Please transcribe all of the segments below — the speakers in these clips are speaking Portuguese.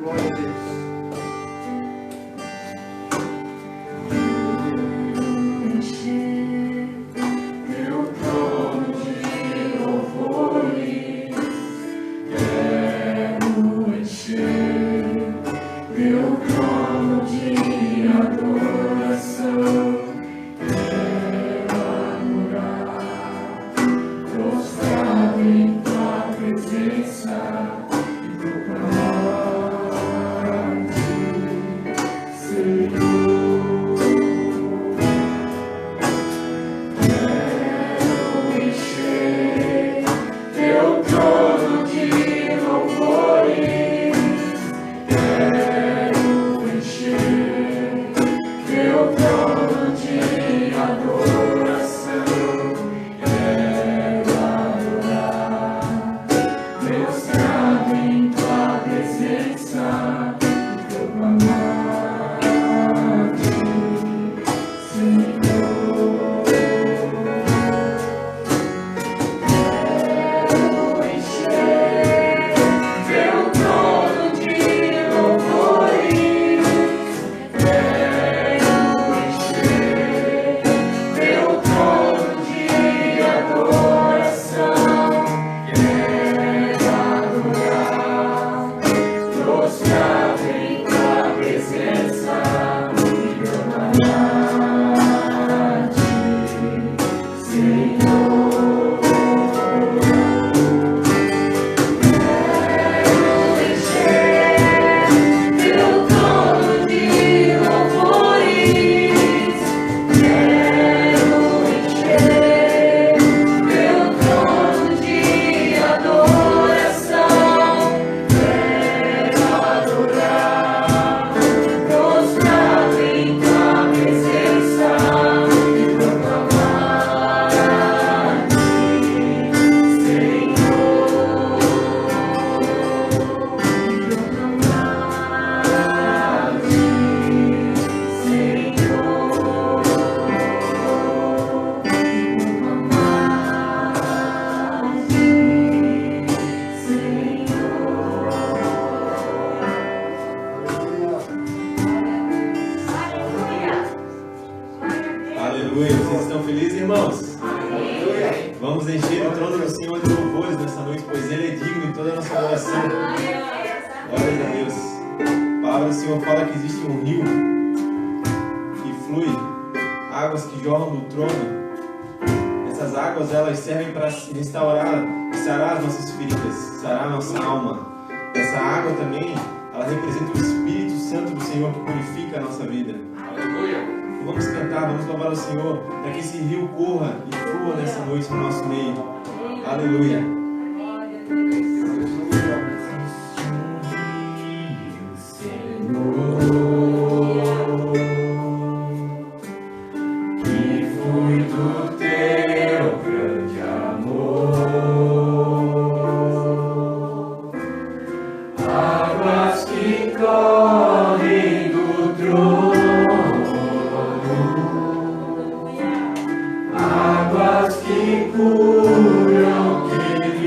Glória a Deus. Águas que curam, que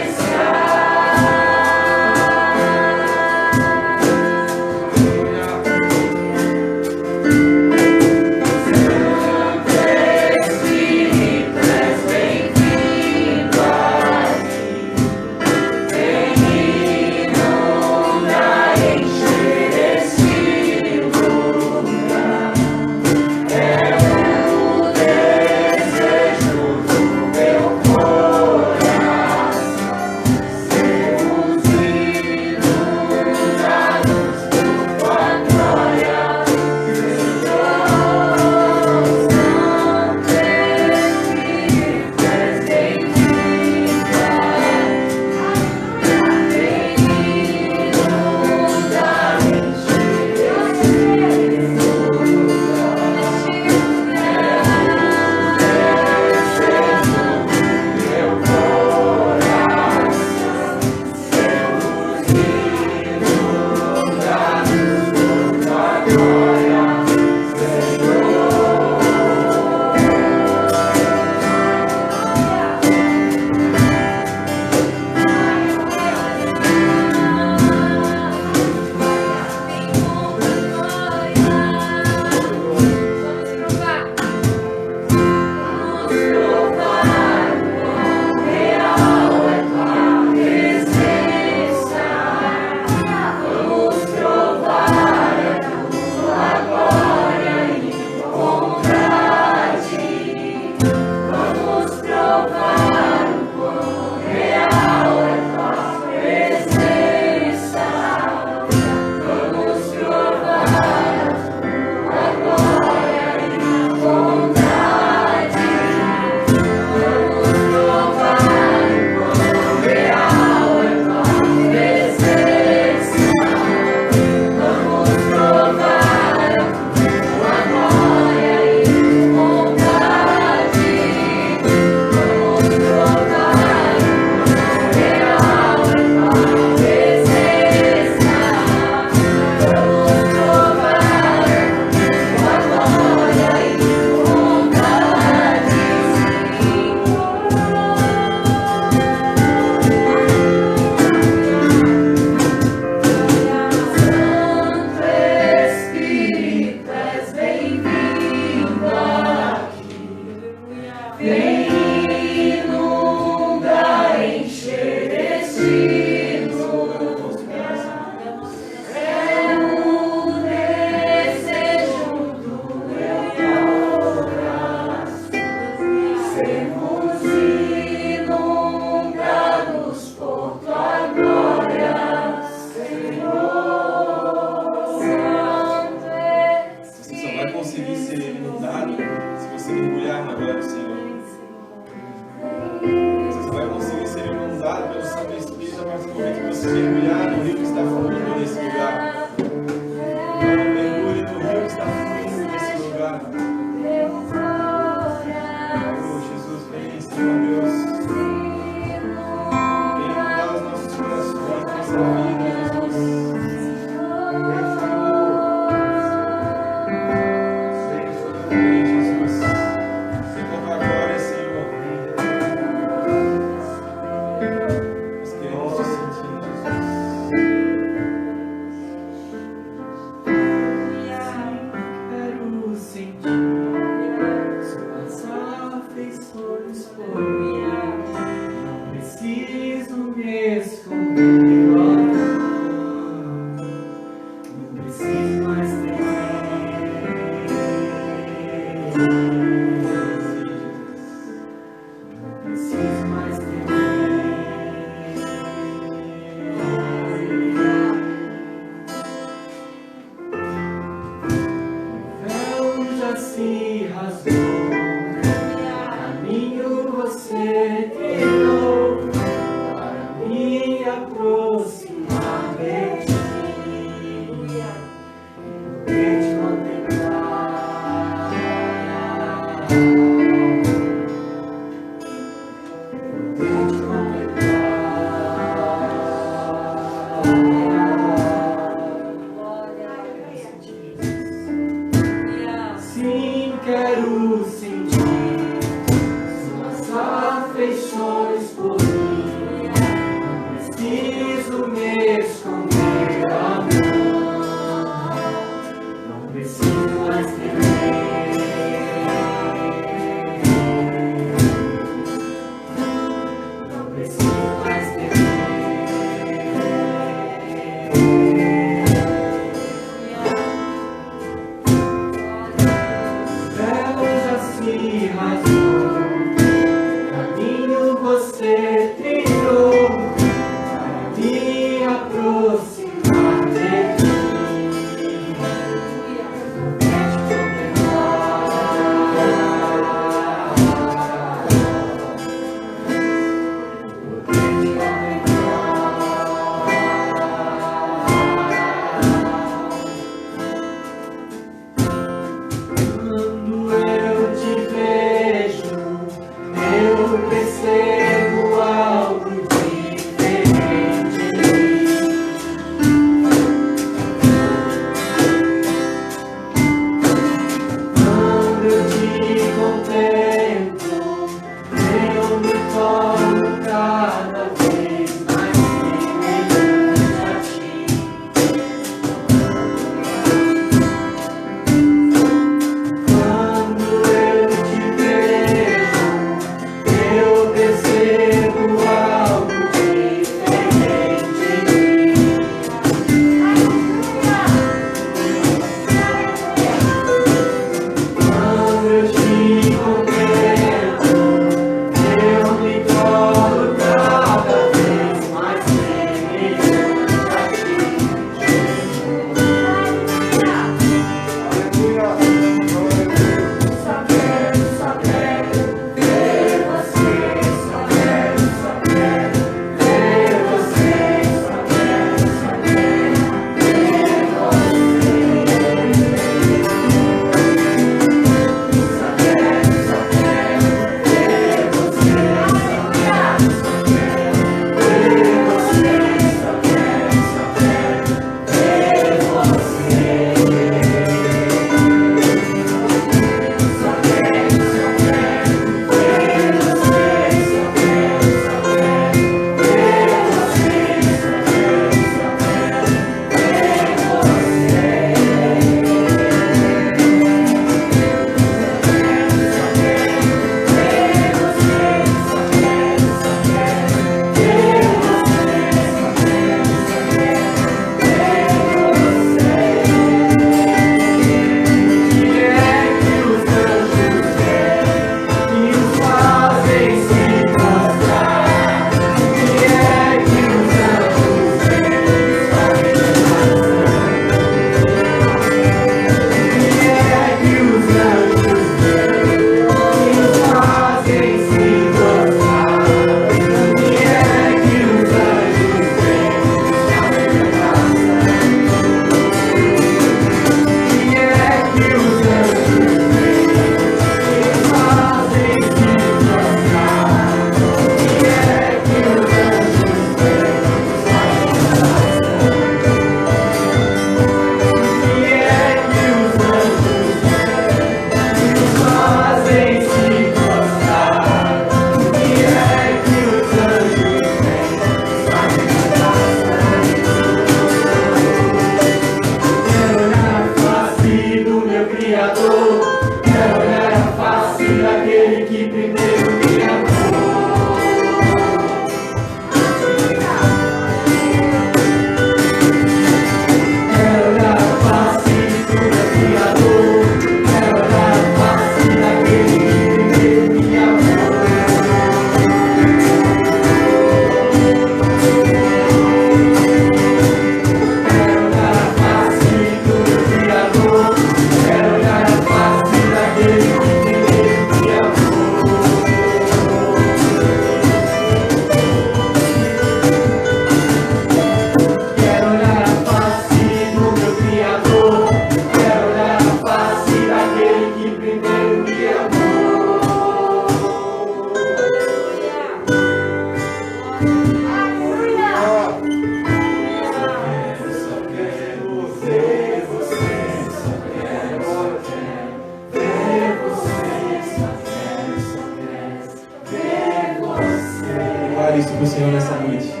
adoração nessa noite.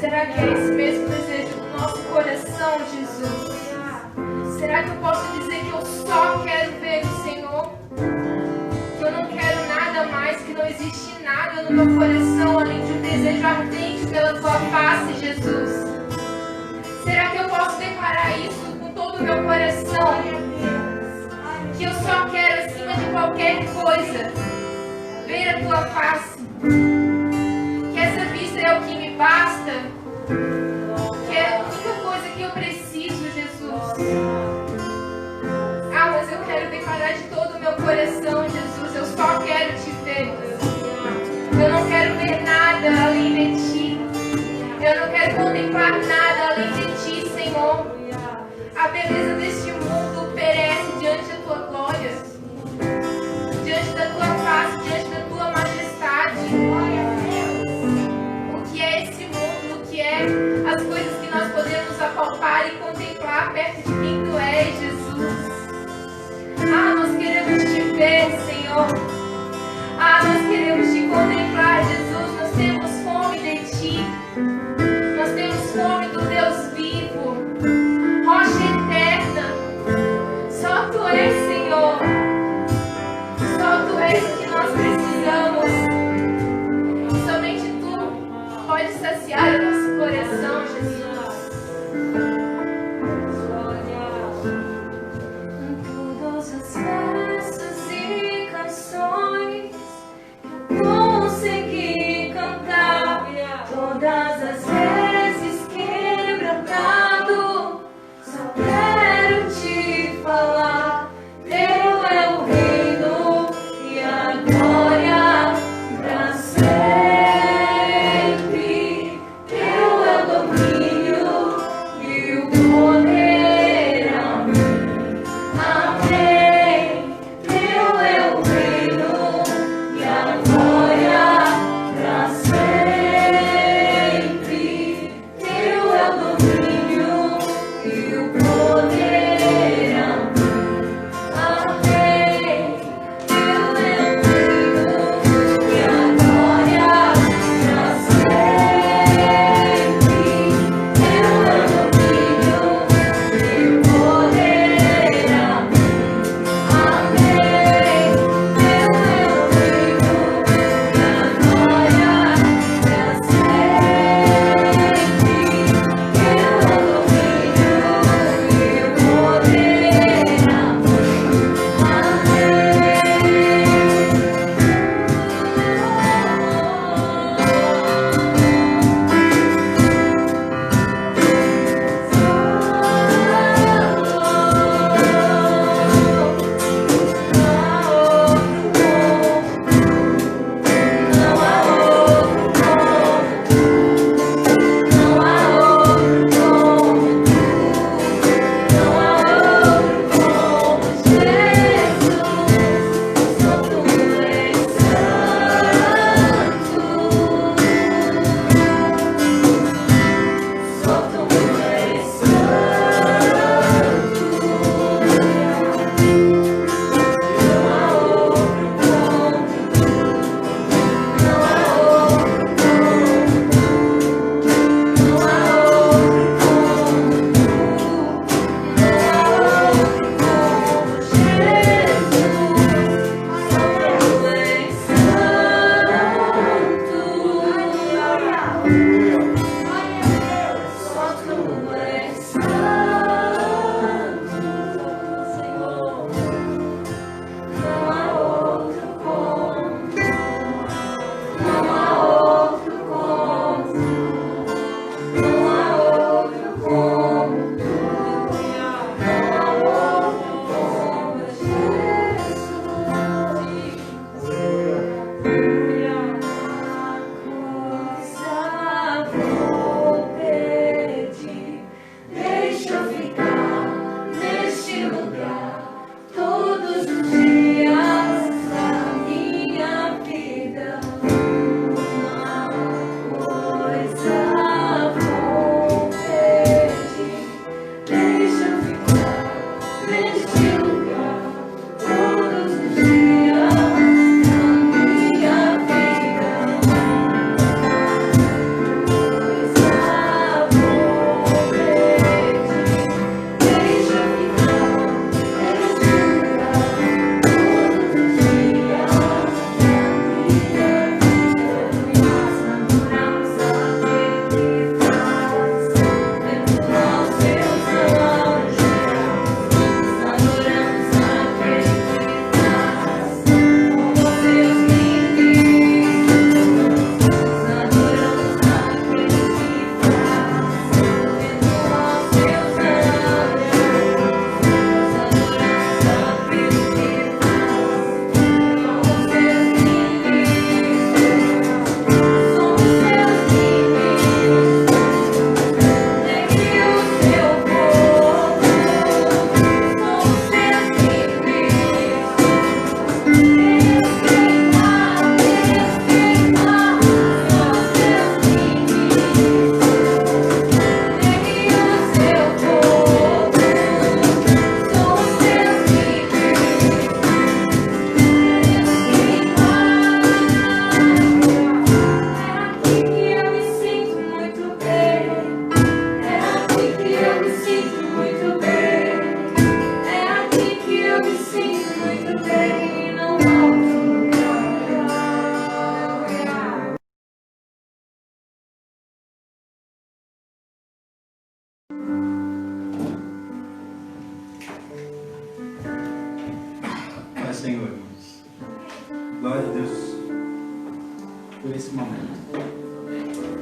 Será que é esse mesmo desejo do nosso coração, Jesus? Será que eu posso dizer que eu só quero ver o Senhor? Que eu não quero nada mais, que não existe nada no meu coração além de um desejo ardente pela Tua face, Jesus? Será que eu posso declarar isso com todo o meu coração? Que eu só quero, acima de qualquer coisa, ver a Tua face? Que essa vista é o que me basta? Que é a única coisa que eu preciso, Jesus. Ah, mas eu quero declarar de todo o meu coração, Jesus, eu só quero Te ver. Eu não quero ver nada além de Ti. Eu não quero contemplar nada além de Ti, Senhor. A beleza deste mundo perece diante da Tua glória, diante da Tua face, diante da Tua majestade. O que é esse mundo? O que é as coisas que nós podemos apalpar e contemplar perto de quem Tu és, Jesus? Ah, nós queremos Te ver, Senhor. Ah, nós queremos Te contemplar, Jesus. Nós temos fome de Ti. Nós temos fome do Deus vivo, rocha eterna. Só Tu és, Senhor. Só Tu és o que nós precisamos.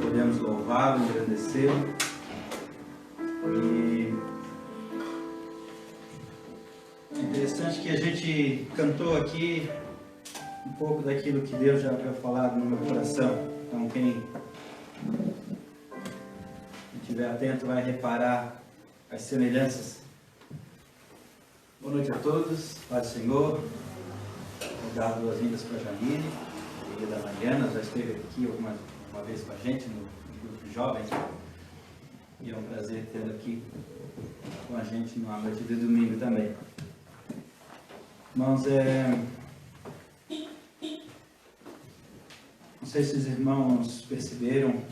Podemos louvá-lo, engrandecê-lo. E é interessante que a gente cantou aqui um pouco daquilo que Deus já havia falado no meu coração. Então quem estiver atento vai reparar as semelhanças. Boa noite a todos, paz do Senhor. Vou dar boas-vindas para a Janine e da Mariana, já esteve aqui uma vez com a gente no grupo de jovens. E é um prazer tê-la aqui com a gente na noite de domingo também. Irmãos, não sei se os irmãos perceberam,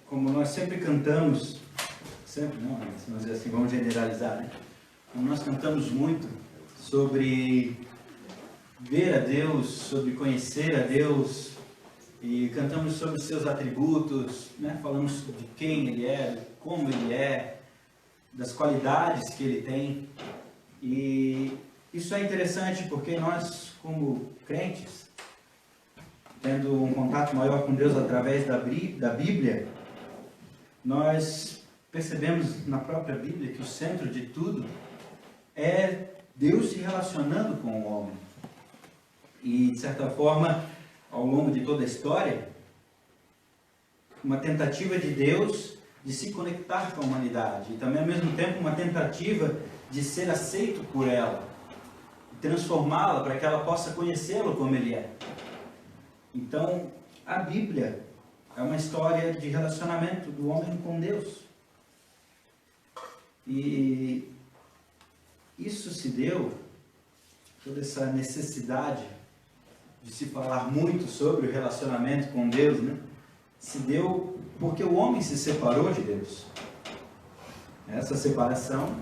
como nós sempre cantamos, sempre não, vamos dizer assim, vamos generalizar, né? Como nós cantamos muito sobre ver a Deus, sobre conhecer a Deus, e cantamos sobre seus atributos, né? Falamos de quem Ele é, como Ele é, das qualidades que Ele tem. E isso é interessante porque nós, como crentes, tendo um contato maior com Deus através da Bíblia, nós percebemos na própria Bíblia que o centro de tudo é Deus se relacionando com o homem. E, de certa forma, ao longo de toda a história, uma tentativa de Deus de se conectar com a humanidade. E também, ao mesmo tempo, uma tentativa de ser aceito por ela. Transformá-la para que ela possa conhecê-lo como Ele é. Então, a Bíblia é uma história de relacionamento do homem com Deus. E isso se deu, toda essa necessidade de se falar muito sobre o relacionamento com Deus, né? Se deu porque o homem se separou de Deus. Essa separação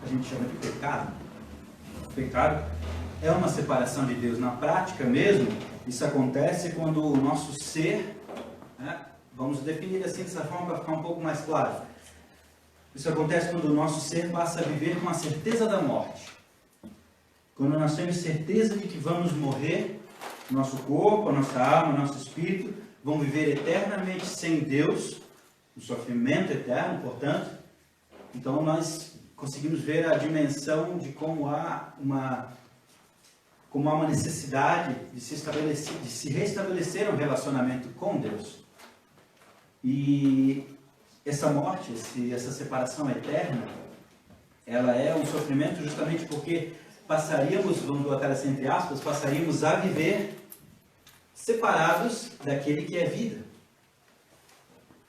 a gente chama de pecado. O pecado é uma separação de Deus. Na prática mesmo, isso acontece quando o nosso ser, né? Vamos definir assim dessa forma para ficar um pouco mais claro. Isso acontece quando o nosso ser passa a viver com a certeza da morte. Quando nós temos certeza de que vamos morrer, nosso corpo, a nossa alma, o nosso espírito vão viver eternamente sem Deus, um sofrimento eterno, portanto. Então nós conseguimos ver a dimensão de como há uma necessidade de se restabelecer um relacionamento com Deus. E essa morte, essa separação eterna, ela é um sofrimento justamente porque passaríamos, vamos botar assim entre aspas, passaríamos a viver separados daquele que é vida.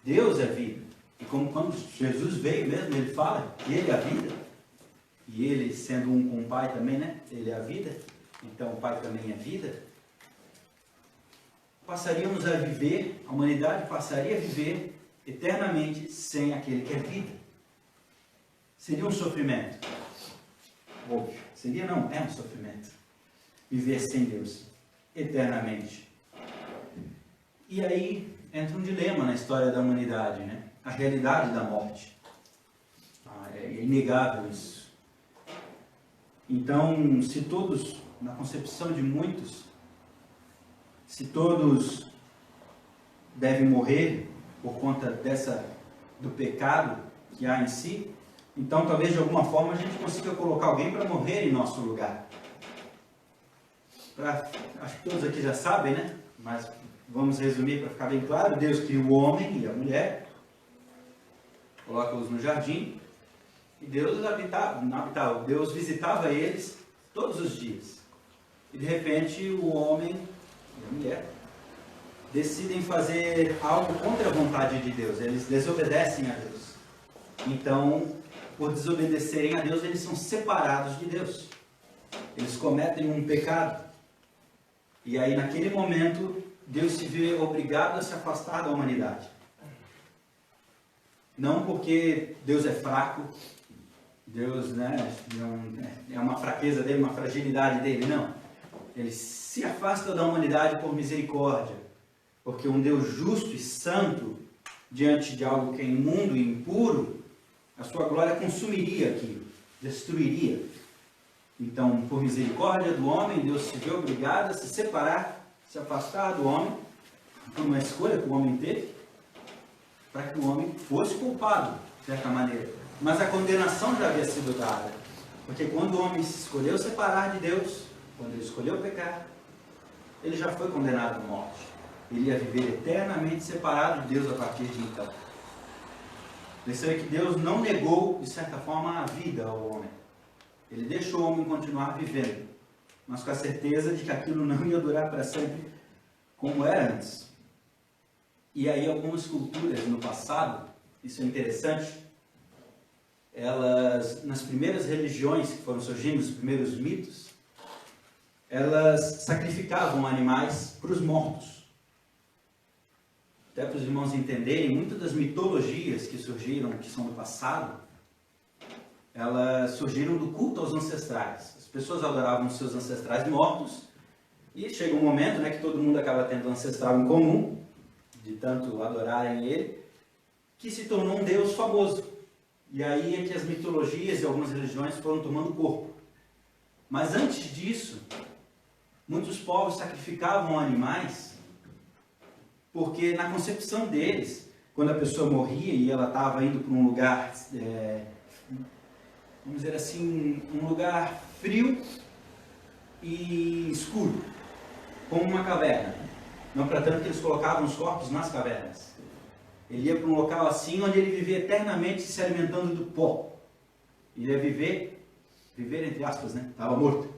Deus é vida. E como quando Jesus veio mesmo, Ele fala que Ele é a vida. E Ele, sendo um com o Pai também, né? Ele é a vida. Então o Pai também é vida. Passaríamos a viver, a humanidade passaria a viver eternamente sem aquele que é vida. Seria um sofrimento. Óbvio. Seria não, é um sofrimento. Viver sem Deus eternamente. E aí entra um dilema na história da humanidade, né? A realidade da morte. É inegável isso. Então, se todos, na concepção de muitos, se todos devem morrer por conta do pecado que há em si, então talvez de alguma forma a gente consiga colocar alguém para morrer em nosso lugar. Acho que todos aqui já sabem, né? Mas vamos resumir para ficar bem claro. Deus criou o homem e a mulher, coloca-os no jardim, e Deus Deus visitava eles todos os dias. E de repente o homem e a mulher decidem fazer algo contra a vontade de Deus. Eles desobedecem a Deus. Então, por desobedecerem a Deus, eles são separados de Deus. Eles cometem um pecado. E aí, naquele momento, Deus se vê obrigado a se afastar da humanidade. Não porque Deus é fraco, Deus, né, é uma fraqueza dele, uma fragilidade dele, não. Ele se afasta da humanidade por misericórdia. Porque um Deus justo e santo, diante de algo que é imundo e impuro, a sua glória consumiria aquilo, destruiria. Então, por misericórdia do homem, Deus se vê obrigado a se separar se afastar do homem, por uma escolha que o homem teve, para que o homem fosse culpado, de certa maneira. Mas a condenação já havia sido dada. Porque quando o homem se escolheu separar de Deus, quando ele escolheu pecar, ele já foi condenado à morte. Ele ia viver eternamente separado de Deus a partir de então. Percebe que Deus não negou, de certa forma, a vida ao homem. Ele deixou o homem continuar vivendo, mas com a certeza de que aquilo não ia durar para sempre como era antes. E aí algumas culturas no passado, isso é interessante, elas, nas primeiras religiões que foram surgindo, os primeiros mitos, elas sacrificavam animais para os mortos. Até para os irmãos entenderem, muitas das mitologias que surgiram, que são do passado, elas surgiram do culto aos ancestrais. As pessoas adoravam os seus ancestrais mortos, e chega um momento, né, que todo mundo acaba tendo um ancestral em comum, de tanto adorarem ele, que se tornou um Deus famoso. E aí é que as mitologias e algumas religiões foram tomando corpo. Mas antes disso, muitos povos sacrificavam animais, porque na concepção deles, quando a pessoa morria e ela estava indo para um lugar, vamos dizer assim, um lugar frio e escuro, como uma caverna. Não para tanto que eles colocavam os corpos nas cavernas. Ele ia para um local assim, onde ele vivia eternamente se alimentando do pó. Ele ia viver entre aspas, né? Estava morto.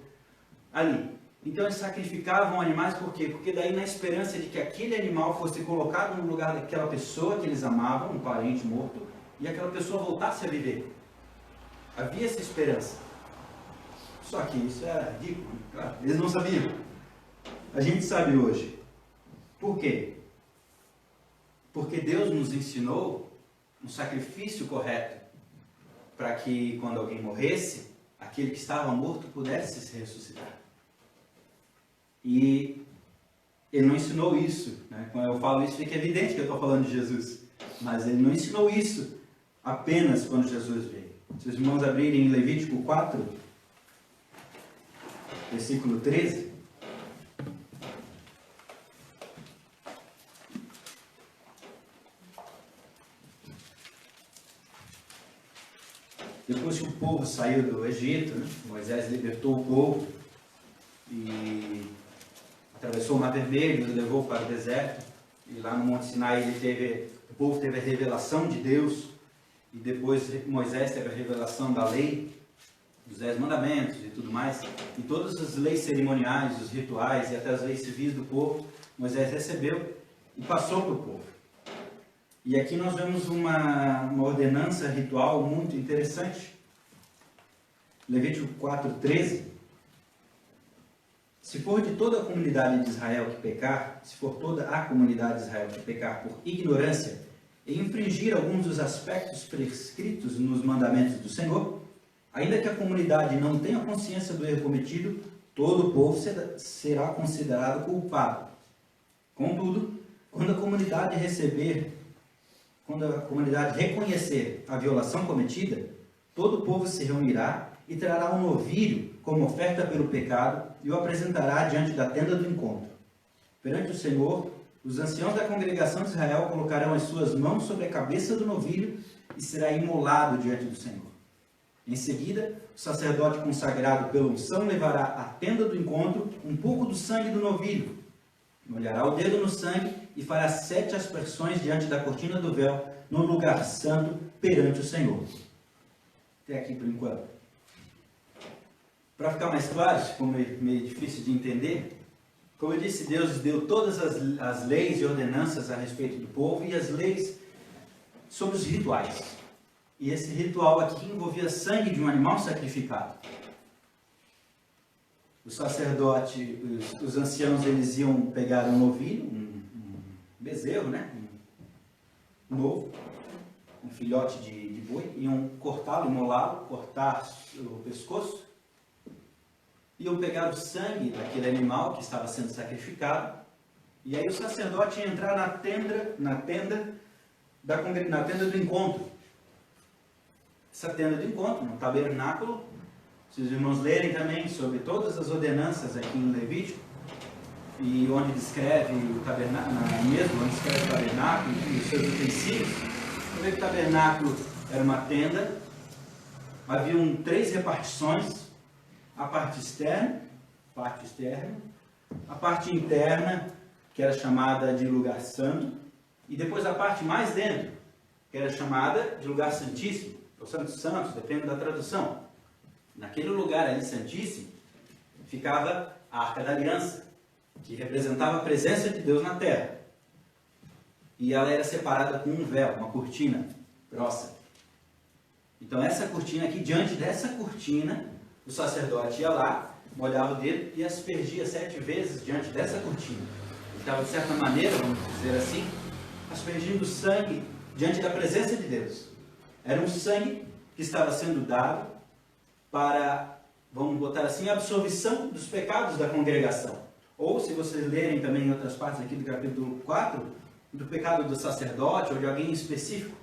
Ali. Então eles sacrificavam animais por quê? Porque daí na esperança de que aquele animal fosse colocado no lugar daquela pessoa que eles amavam, um parente morto, e aquela pessoa voltasse a viver. Havia essa esperança. Só que isso era ridículo, claro. Eles não sabiam. A gente sabe hoje. Por quê? Porque Deus nos ensinou um sacrifício correto para que quando alguém morresse, aquele que estava morto pudesse se ressuscitar. E ele não ensinou isso, né? Quando eu falo isso, fica evidente que eu estou falando de Jesus. Mas ele não ensinou isso apenas quando Jesus veio. Se os irmãos abrirem em Levítico 4, versículo 13. Depois que o povo saiu do Egito, né? Moisés libertou o povo e atravessou o Mar Vermelho, o levou para o deserto. E lá no Monte Sinai o povo teve a revelação de Deus. E depois Moisés teve a revelação da lei, dos 10 mandamentos e tudo mais. E todas as leis cerimoniais, os rituais e até as leis civis do povo, Moisés recebeu e passou para o povo. E aqui nós vemos uma ordenança ritual muito interessante. Levítico 4:13. Se for de toda a comunidade de Israel que pecar, se for toda a comunidade de Israel que pecar por ignorância e infringir alguns dos aspectos prescritos nos mandamentos do Senhor, ainda que a comunidade não tenha consciência do erro cometido, todo o povo será considerado culpado. Contudo, quando a comunidade reconhecer a violação cometida, todo o povo se reunirá e trará um novilho como oferta pelo pecado e o apresentará diante da tenda do encontro. Perante o Senhor, os anciãos da congregação de Israel colocarão as suas mãos sobre a cabeça do novilho e será imolado diante do Senhor. Em seguida, o sacerdote consagrado pela unção levará à tenda do encontro um pouco do sangue do novilho, molhará o dedo no sangue e fará 7 aspersões diante da cortina do véu, no lugar santo, perante o Senhor. Até aqui por enquanto. Para ficar mais claro, como é meio difícil de entender, como eu disse, Deus deu todas as leis e ordenanças a respeito do povo e as leis sobre os rituais. E esse ritual aqui envolvia sangue de um animal sacrificado. O sacerdote, os anciãos, eles iam pegar um novilho, um bezerro, né? Um novo, um filhote de boi, iam cortá-lo, imolá-lo, cortar o pescoço, iam pegar o sangue daquele animal que estava sendo sacrificado, e aí o sacerdote ia entrar na tenda do encontro. Essa tenda do encontro, no tabernáculo, se os irmãos lerem também sobre todas as ordenanças aqui em Levítico, e onde descreve o tabernáculo, mesmo onde descreve o tabernáculo e os seus utensílios, você vê que o tabernáculo era uma tenda, haviam 3 repartições, a parte externa, a parte interna, que era chamada de lugar santo, e depois a parte mais dentro, que era chamada de lugar santíssimo, ou santos santos, depende da tradução. Naquele lugar ali santíssimo, ficava a Arca da Aliança, que representava a presença de Deus na terra. E ela era separada com um véu, uma cortina grossa. Então essa cortina aqui, diante dessa cortina, o sacerdote ia lá, molhava o dedo e aspergia 7 vezes diante dessa cortina. Ele estava, de certa maneira, vamos dizer assim, aspergindo sangue diante da presença de Deus. Era um sangue que estava sendo dado para, vamos botar assim, a absolvição dos pecados da congregação. Ou, se vocês lerem também em outras partes aqui do capítulo 4, do pecado do sacerdote ou de alguém específico.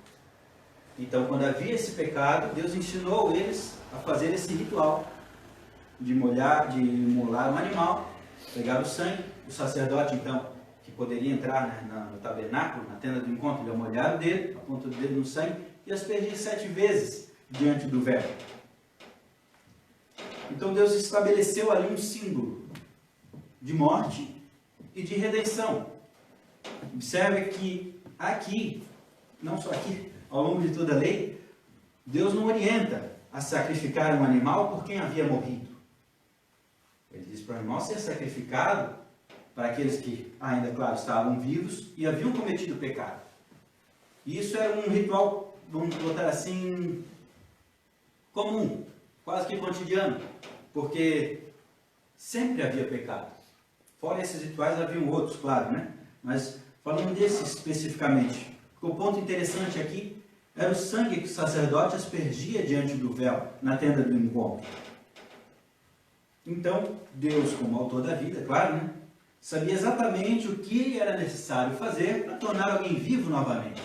Então, quando havia esse pecado, Deus ensinou eles a fazer esse ritual de molar um animal, pegar o sangue. O sacerdote, então, que poderia entrar, né, no tabernáculo, na tenda do encontro, ele ia molhar o dedo, a ponta do dedo no sangue, e aspergir 7 vezes diante do véu. Então Deus estabeleceu ali um símbolo de morte e de redenção. Observe que aqui, não só aqui, ao longo de toda a lei, Deus não orienta a sacrificar um animal por quem havia morrido. Ele diz para o animal ser sacrificado para aqueles que ainda, claro, estavam vivos e haviam cometido pecado. E isso era um ritual, vamos botar assim, comum, quase que cotidiano, porque sempre havia pecado. Fora esses rituais, haviam outros, claro, né? Mas falando desse especificamente, o ponto interessante aqui era o sangue que o sacerdote aspergia diante do véu, na tenda do encontro. Então, Deus, como autor da vida, claro, né? Sabia exatamente o que era necessário fazer para tornar alguém vivo novamente.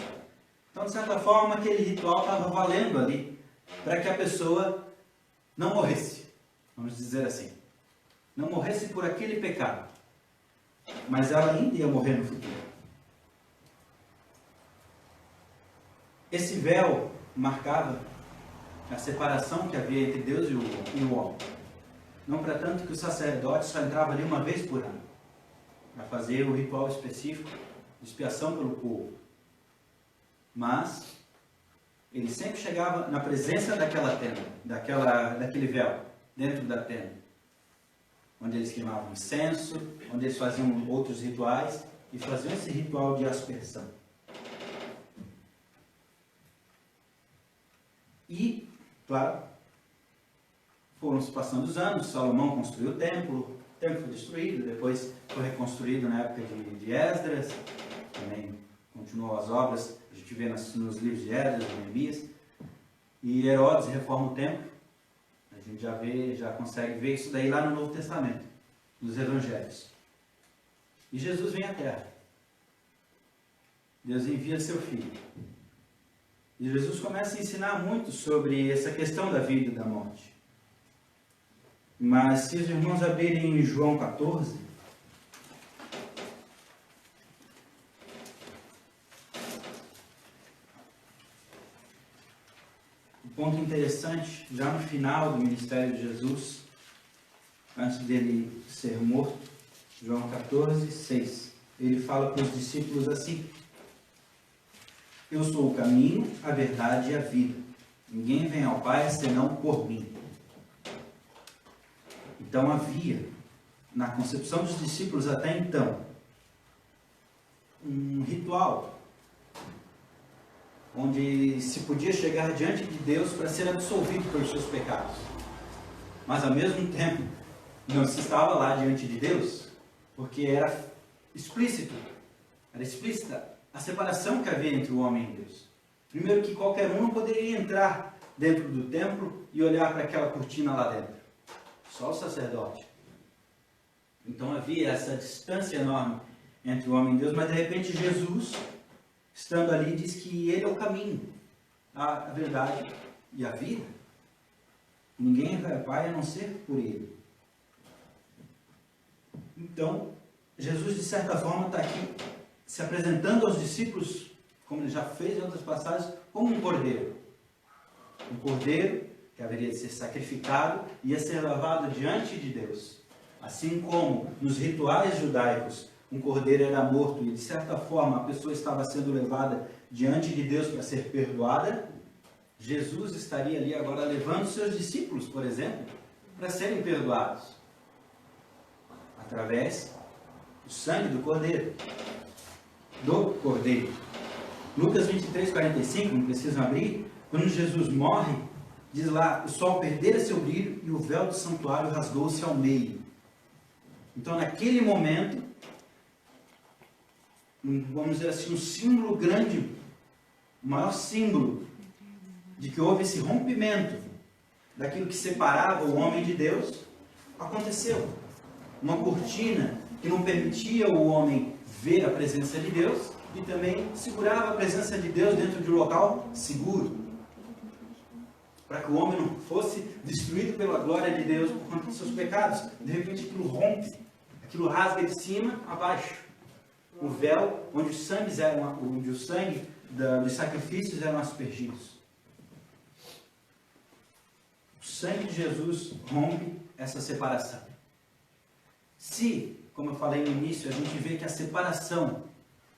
Então, de certa forma, aquele ritual estava valendo ali, para que a pessoa não morresse, vamos dizer assim. Não morresse por aquele pecado, mas ela ainda ia morrer no futuro. Esse véu marcava a separação que havia entre Deus e o homem. Não para tanto que o sacerdote só entrava ali uma vez por ano, para fazer o ritual específico de expiação pelo povo. Mas ele sempre chegava na presença daquela tenda, daquele véu, dentro da tenda, onde eles queimavam incenso, onde eles faziam outros rituais, e faziam esse ritual de aspersão. E, claro, foram se passando os anos, Salomão construiu o templo foi destruído, depois foi reconstruído na época de Esdras, também continuou as obras, a gente vê nos livros de Esdras, de Neemias, e Herodes reforma o templo, a gente já consegue ver isso daí lá no Novo Testamento, nos Evangelhos. E Jesus vem à Terra. Deus envia seu Filho. E Jesus começa a ensinar muito sobre essa questão da vida e da morte. Mas se os irmãos abrirem em João 14, o ponto interessante, já no final do ministério de Jesus, antes dele ser morto, João 14, 6, ele fala para os discípulos assim: eu sou o caminho, a verdade e a vida. Ninguém vem ao Pai senão por mim. Então havia, na concepção dos discípulos até então, um ritual onde se podia chegar diante de Deus para ser absolvido pelos seus pecados. Mas ao mesmo tempo, não se estava lá diante de Deus, porque era explícita a separação que havia entre o homem e Deus. Primeiro que qualquer um não poderia entrar dentro do templo e olhar para aquela cortina lá dentro. Só o sacerdote. Então havia essa distância enorme entre o homem e Deus, mas de repente Jesus, estando ali, diz que Ele é o caminho, a verdade e a vida. Ninguém vai ao Pai a não ser por Ele. Então, Jesus, de certa forma, está aqui se apresentando aos discípulos, como ele já fez em outras passagens, como um cordeiro. Um cordeiro que haveria de ser sacrificado e ia ser levado diante de Deus. Assim como nos rituais judaicos, um cordeiro era morto e, de certa forma, a pessoa estava sendo levada diante de Deus para ser perdoada, Jesus estaria ali agora levando seus discípulos, por exemplo, para serem perdoados. Através do sangue do cordeiro. Do cordeiro. Lucas 23, 45, não precisam abrir. Quando Jesus morre, diz lá, o sol perdera seu brilho e o véu do santuário rasgou-se ao meio. Então, naquele momento, vamos dizer assim, um símbolo grande, o maior símbolo de que houve esse rompimento daquilo que separava o homem de Deus, aconteceu. Uma cortina que não permitia o homem ver a presença de Deus e também segurava a presença de Deus dentro de um local seguro, para que o homem não fosse destruído pela glória de Deus por conta dos seus pecados. De repente aquilo rompe, aquilo rasga de cima a baixo. O véu onde os sangues dos sacrifícios eram aspergidos. O sangue de Jesus rompe essa separação. Se, como eu falei no início, a gente vê que a separação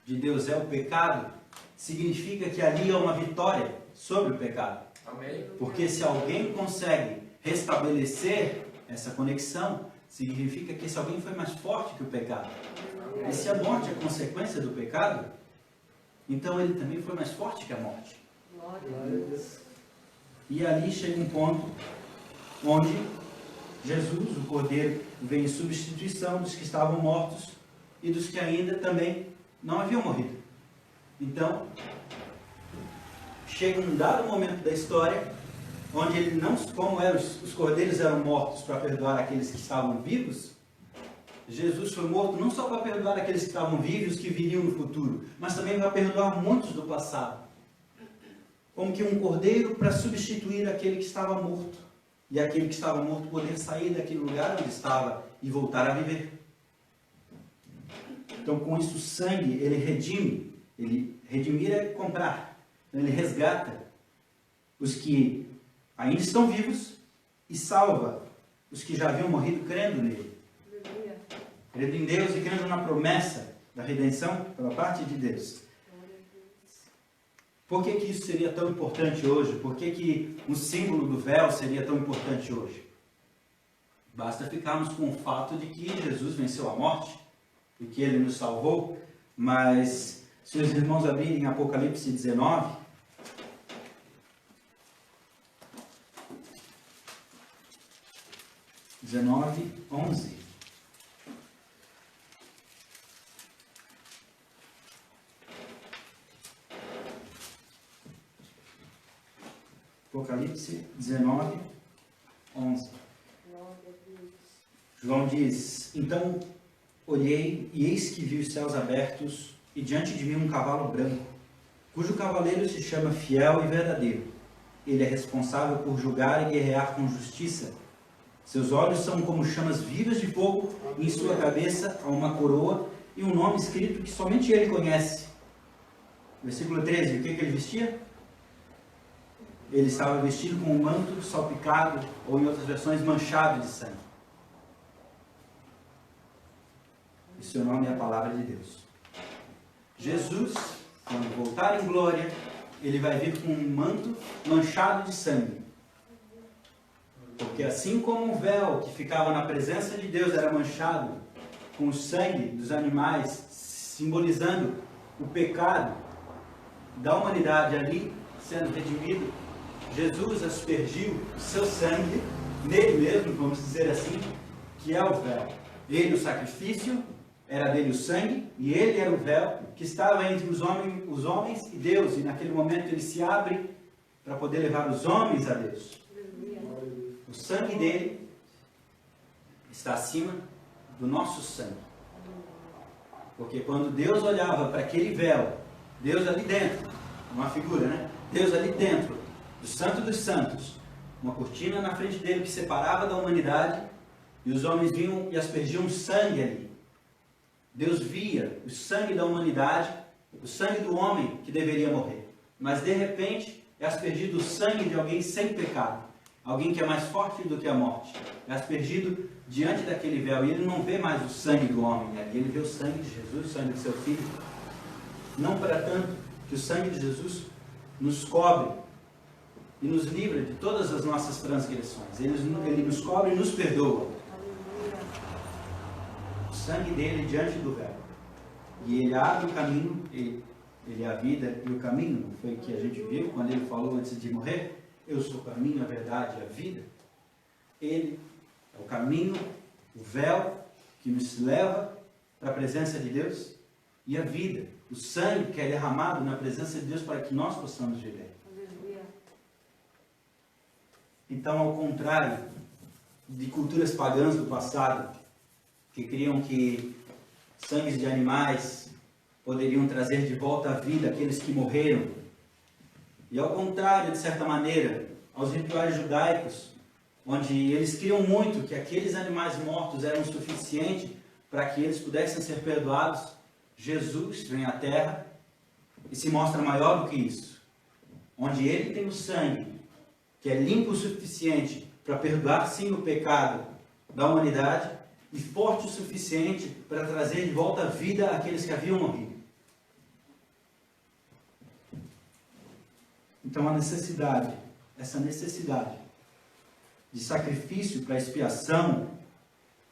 de Deus é o pecado, significa que ali há uma vitória sobre o pecado. Amém. Porque se alguém consegue restabelecer essa conexão, significa que esse alguém foi mais forte que o pecado. E se a morte é consequência do pecado, então ele também foi mais forte que a morte. E ali chega um ponto onde Jesus, o Cordeiro, vem em substituição dos que estavam mortos e dos que ainda também não haviam morrido. Então, chega um dado momento da história onde ele não, como os cordeiros eram mortos para perdoar aqueles que estavam vivos, Jesus foi morto não só para perdoar aqueles que estavam vivos, que viriam no futuro, mas também para perdoar muitos do passado. Como que um cordeiro para substituir aquele que estava morto. E aquele que estava morto poder sair daquele lugar onde estava e voltar a viver. Então, com isso, o sangue, ele redime. Ele redimir é comprar. Então, ele resgata os que ainda estão vivos e salva os que já haviam morrido crendo nele. Crendo em Deus e crendo na promessa da redenção pela parte de Deus. Por que isso seria tão importante hoje? Por que o símbolo do véu seria tão importante hoje? Basta ficarmos com o fato de que Jesus venceu a morte e que ele nos salvou, mas se os irmãos abrirem Apocalipse 19, (19, 11). Apocalipse 19, 11. João diz: então olhei e eis que vi os céus abertos e diante de mim um cavalo branco, cujo cavaleiro se chama Fiel e Verdadeiro. Ele é responsável por julgar e guerrear com justiça. Seus olhos são como chamas vivas de fogo e em sua cabeça há uma coroa e um nome escrito que somente ele conhece. Versículo 13, o que ele vestia? Ele estava vestido com um manto salpicado, ou em outras versões, manchado de sangue. E seu nome é a palavra de Deus. Jesus, quando voltar em glória, ele vai vir com um manto manchado de sangue. Porque assim como o véu que ficava na presença de Deus era manchado com o sangue dos animais, simbolizando o pecado da humanidade ali sendo redimido, Jesus aspergiu o seu sangue nele mesmo, vamos dizer assim, que é o véu. Ele, o sacrifício, era dele o sangue, e ele era o véu que estava entre os homens e Deus, e naquele momento ele se abre para poder levar os homens a Deus. O sangue dele está acima do nosso sangue. Porque quando Deus olhava para aquele véu, Deus ali dentro, uma figura, né? Deus ali dentro, do Santo dos Santos, uma cortina na frente dele que separava da humanidade, e os homens vinham e aspergiam sangue ali. Deus via o sangue da humanidade, o sangue do homem que deveria morrer. Mas de repente é aspergido o sangue de alguém sem pecado. Alguém que é mais forte do que a morte. É aspergido diante daquele véu. E ele não vê mais o sangue do homem, né? Ele vê o sangue de Jesus, o sangue do seu Filho. Não para tanto que o sangue de Jesus nos cobre e nos livra de todas as nossas transgressões. Ele nos cobre e nos perdoa. O sangue dele diante do véu. E ele abre o caminho, ele é a vida e o caminho. Não foi o que a gente viu quando ele falou antes de morrer? Eu sou o caminho, a verdade e a vida. Ele é o caminho, o véu que nos leva para a presença de Deus e a vida. O sangue que é derramado na presença de Deus para que nós possamos viver. Então, ao contrário de culturas pagãs do passado, que criam que sangues de animais poderiam trazer de volta à vida aqueles que morreram, e ao contrário, de certa maneira, aos rituais judaicos, onde eles criam muito que aqueles animais mortos eram suficientes para que eles pudessem ser perdoados, Jesus vem à Terra e se mostra maior do que isso. Onde ele tem o sangue, que é limpo o suficiente para perdoar sim o pecado da humanidade, e forte o suficiente para trazer de volta à vida aqueles que haviam morrido. Então essa necessidade de sacrifício para expiação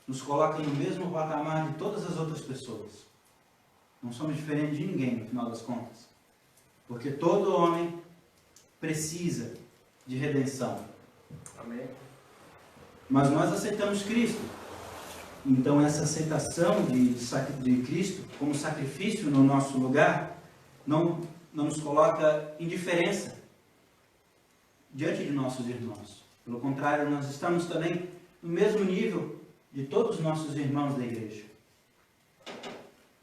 nos coloca no mesmo patamar de todas as outras pessoas. Não somos diferentes de ninguém, no final das contas. Porque todo homem precisa de redenção. Amém. Mas nós aceitamos Cristo. Então essa aceitação de Cristo como sacrifício no nosso lugar não nos coloca indiferença diante de nossos irmãos. Pelo contrário, nós estamos também no mesmo nível de todos os nossos irmãos da igreja.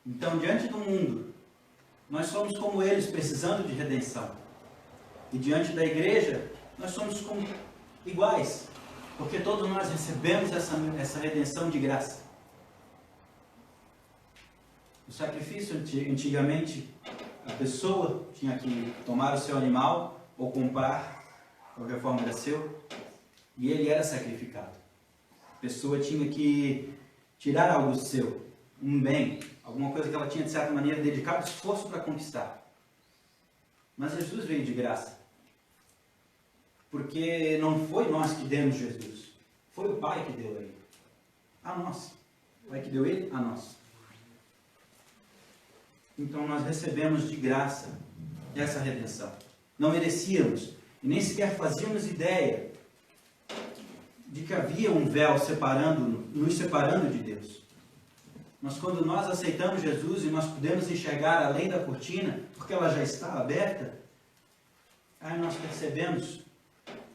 Então, diante do mundo, nós somos como eles, precisando de redenção. E diante da igreja, nós somos como iguais, porque todos nós recebemos essa redenção de graça. O sacrifício, antigamente, a pessoa tinha que tomar o seu animal ou comprar, qualquer forma era seu, e ele era sacrificado. A pessoa tinha que tirar algo seu, um bem, alguma coisa que ela tinha, de certa maneira, dedicado esforço para conquistar. Mas Jesus veio de graça. Porque não foi nós que demos Jesus. Foi o Pai que deu a ele. A nós. O Pai que deu ele, a nós. Então nós recebemos de graça essa redenção. Não merecíamos. E nem sequer fazíamos ideia de que havia um véu nos separando de Deus. Mas quando nós aceitamos Jesus e nós podemos enxergar além da cortina, porque ela já está aberta, aí nós percebemos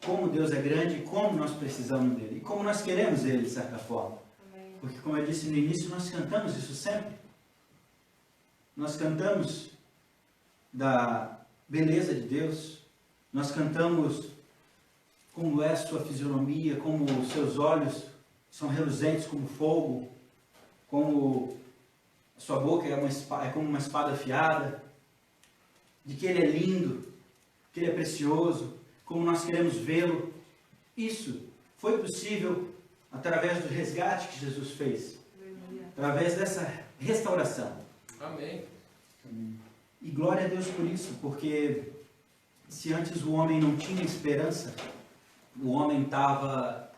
como Deus é grande e como nós precisamos dele. E como nós queremos ele, de certa forma. Amém. Porque, como eu disse no início, nós cantamos isso sempre. Nós cantamos da beleza de Deus. Nós cantamos como é a sua fisionomia, como os seus olhos são reluzentes como fogo, como a sua boca é como uma espada afiada, de que ele é lindo, que ele é precioso, como nós queremos vê-lo. Isso foi possível através do resgate que Jesus fez, através dessa restauração. Amém. E glória a Deus por isso, porque se antes o homem não tinha esperança, o homem estava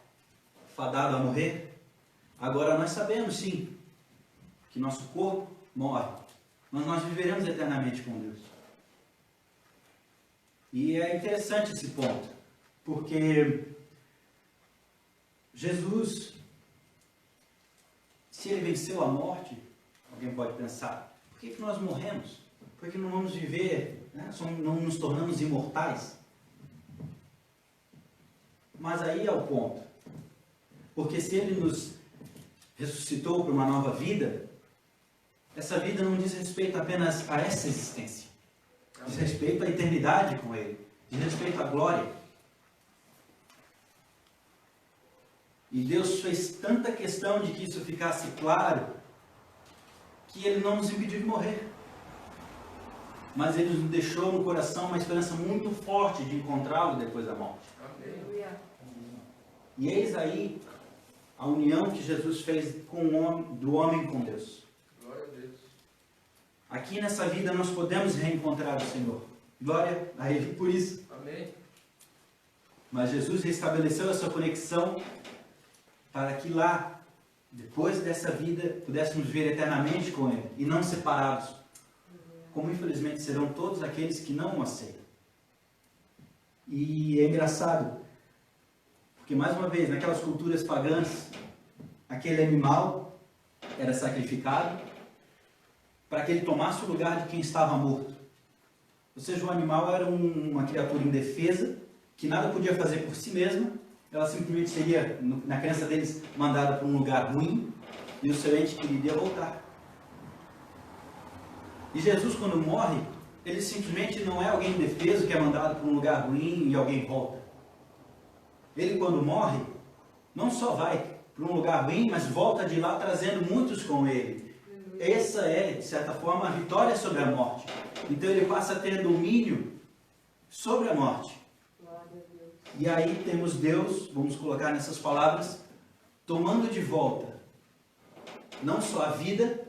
fadado a morrer, agora nós sabemos sim que nosso corpo morre, mas nós viveremos eternamente com Deus. E é interessante esse ponto, porque Jesus, se ele venceu a morte, alguém pode pensar, por que nós morremos? Por que não vamos viver, né? Não nos tornamos imortais? Mas aí é o ponto. Porque se ele nos ressuscitou para uma nova vida, essa vida não diz respeito apenas a essa existência. Diz respeito à eternidade com ele. Diz respeito à glória. E Deus fez tanta questão de que isso ficasse claro, que Ele não nos impediu de morrer. Mas Ele nos deixou no coração uma esperança muito forte de encontrá-lo depois da morte. Amém. E eis aí a união que Jesus fez com o homem, do homem com Deus. Glória a Deus. Aqui nessa vida nós podemos reencontrar o Senhor. Glória a Ele por isso. Amém. Mas Jesus restabeleceu essa conexão para que lá, depois dessa vida, pudéssemos viver eternamente com Ele e não separados, como infelizmente serão todos aqueles que não o aceitam. E é engraçado, porque mais uma vez, naquelas culturas pagãs, aquele animal era sacrificado para que ele tomasse o lugar de quem estava morto. Ou seja, o animal era uma criatura indefesa, que nada podia fazer por si mesma, ela simplesmente seria, na crença deles, mandada para um lugar ruim, e o seu ente querido ia voltar. E Jesus, quando morre, ele simplesmente não é alguém indefeso que é mandado para um lugar ruim e alguém volta. Ele, quando morre, não só vai para um lugar ruim, mas volta de lá trazendo muitos com ele. Essa é, de certa forma, a vitória sobre a morte. Então ele passa a ter domínio sobre a morte. E aí temos Deus, vamos colocar nessas palavras, tomando de volta não só a vida,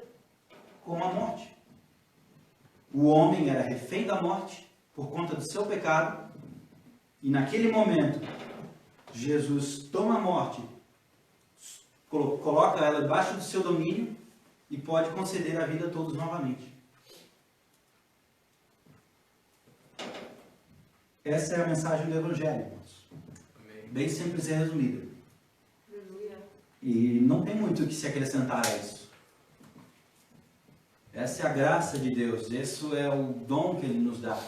como a morte. O homem era refém da morte por conta do seu pecado, e naquele momento Jesus toma a morte, coloca ela debaixo do seu domínio e pode conceder a vida a todos novamente. Essa é a mensagem do Evangelho, irmãos. Amém. Bem simples e resumida. E não tem muito o que se acrescentar a isso. Essa é a graça de Deus, esse é o dom que Ele nos dá,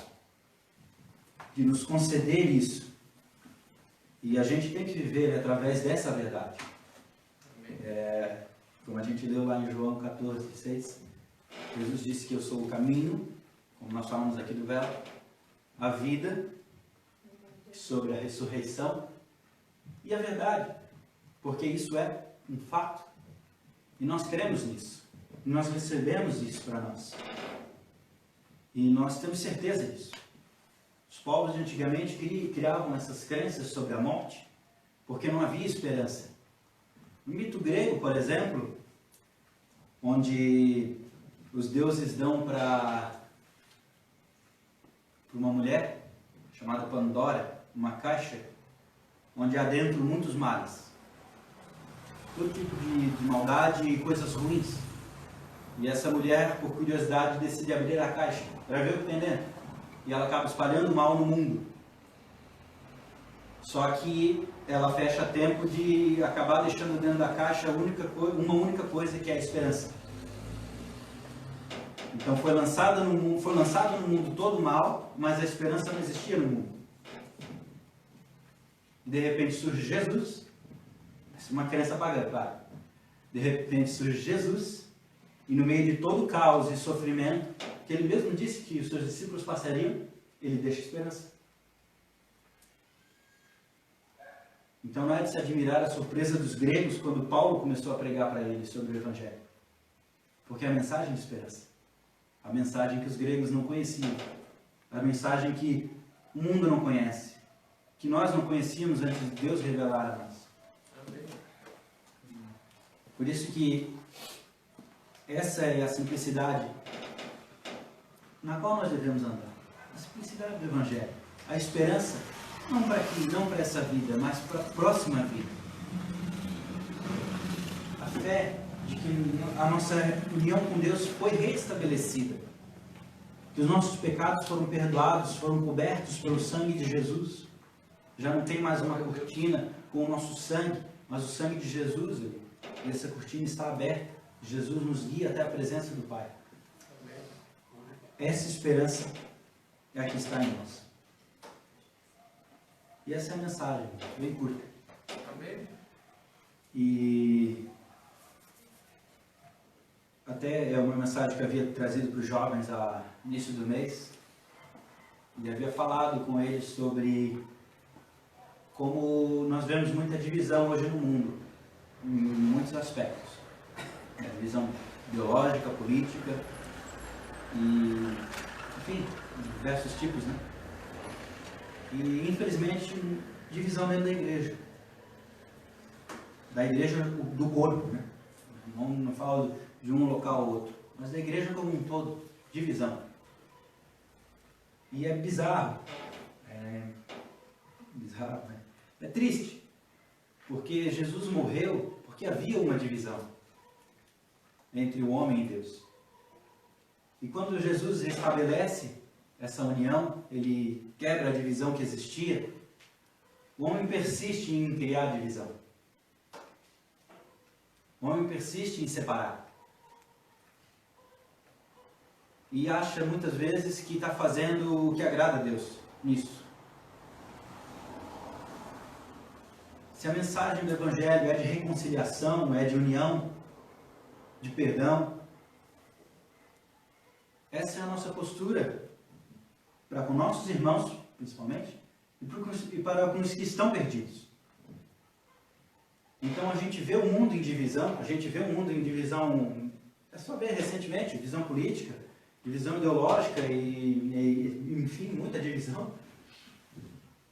de nos conceder isso. E a gente tem que viver através dessa verdade. Como a gente leu lá em João 14:6, Jesus disse que eu sou o caminho, como nós falamos aqui do véu, a vida, sobre a ressurreição e a verdade, porque isso é um fato. E nós cremos nisso. E nós recebemos isso para nós. E nós temos certeza disso. Os povos de antigamente criavam essas crenças sobre a morte, porque não havia esperança. No mito grego, por exemplo, onde os deuses dão para uma mulher chamada Pandora uma caixa onde há dentro muitos males, todo tipo de maldade e coisas ruins. E essa mulher, por curiosidade, decide abrir a caixa para ver o que tem dentro. E ela acaba espalhando mal no mundo. Só que ela fecha a tempo de acabar deixando dentro da caixa uma única coisa, que é a esperança. Então foi lançado no mundo todo mal, mas a esperança não existia no mundo. De repente surge Jesus, uma crença pagã, claro. De repente surge Jesus, e no meio de todo o caos e sofrimento, que ele mesmo disse que os seus discípulos passariam, ele deixa esperança. Então não é de se admirar a surpresa dos gregos quando Paulo começou a pregar para eles sobre o Evangelho. Porque é a mensagem de esperança. A mensagem que os gregos não conheciam. A mensagem que o mundo não conhece. Que nós não conhecíamos antes de Deus revelar a nós. Por isso que essa é a simplicidade na qual nós devemos andar. A simplicidade do Evangelho. A esperança, não para aqui, não para essa vida, mas para a próxima vida. A fé de que a nossa união com Deus foi restabelecida. Que os nossos pecados foram perdoados, foram cobertos pelo sangue de Jesus. Já não tem mais uma cortina com o nosso sangue, mas o sangue de Jesus, e essa cortina está aberta. Jesus nos guia até a presença do Pai. Essa esperança é a que está em nós. E essa é a mensagem, bem curta. Amém. E até é uma mensagem que eu havia trazido para os jovens no início do mês. E havia falado com eles sobre como nós vemos muita divisão hoje no mundo, em muitos aspectos. Divisão biológica, política e, enfim, diversos tipos, né? E, infelizmente, divisão dentro da igreja. Da igreja do corpo, né? Não falo de um local ao outro, mas da igreja como um todo, divisão. E é bizarro. Bizarro, né? É triste, porque Jesus morreu porque havia uma divisão entre o homem e Deus. E quando Jesus estabelece essa união, ele quebra a divisão que existia, o homem persiste em criar divisão. O homem persiste em separar. E acha muitas vezes que está fazendo o que agrada a Deus nisso. Se a mensagem do Evangelho é de reconciliação, é de união, de perdão, essa é a nossa postura para com nossos irmãos, principalmente, e para com os que estão perdidos. Então a gente vê o mundo em divisão, é só ver recentemente, divisão política, divisão ideológica e enfim, muita divisão.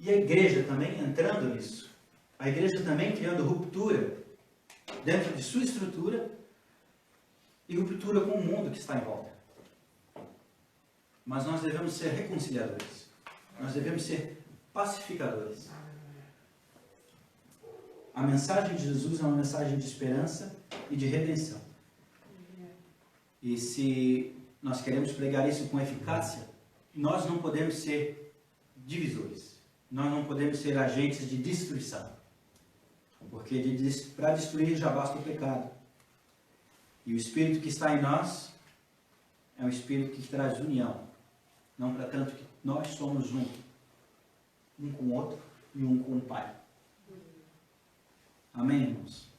E a igreja também entrando nisso. A igreja também criando ruptura dentro de sua estrutura e ruptura com o mundo que está em volta. Mas nós devemos ser reconciliadores. Nós devemos ser pacificadores. A mensagem de Jesus é uma mensagem de esperança e de redenção. E se nós queremos pregar isso com eficácia, nós não podemos ser divisores. Nós não podemos ser agentes de destruição. Porque para destruir já basta o pecado. E o Espírito que está em nós é um Espírito que traz união. Não para tanto que nós somos um com o outro e um com o Pai. Amém, irmãos?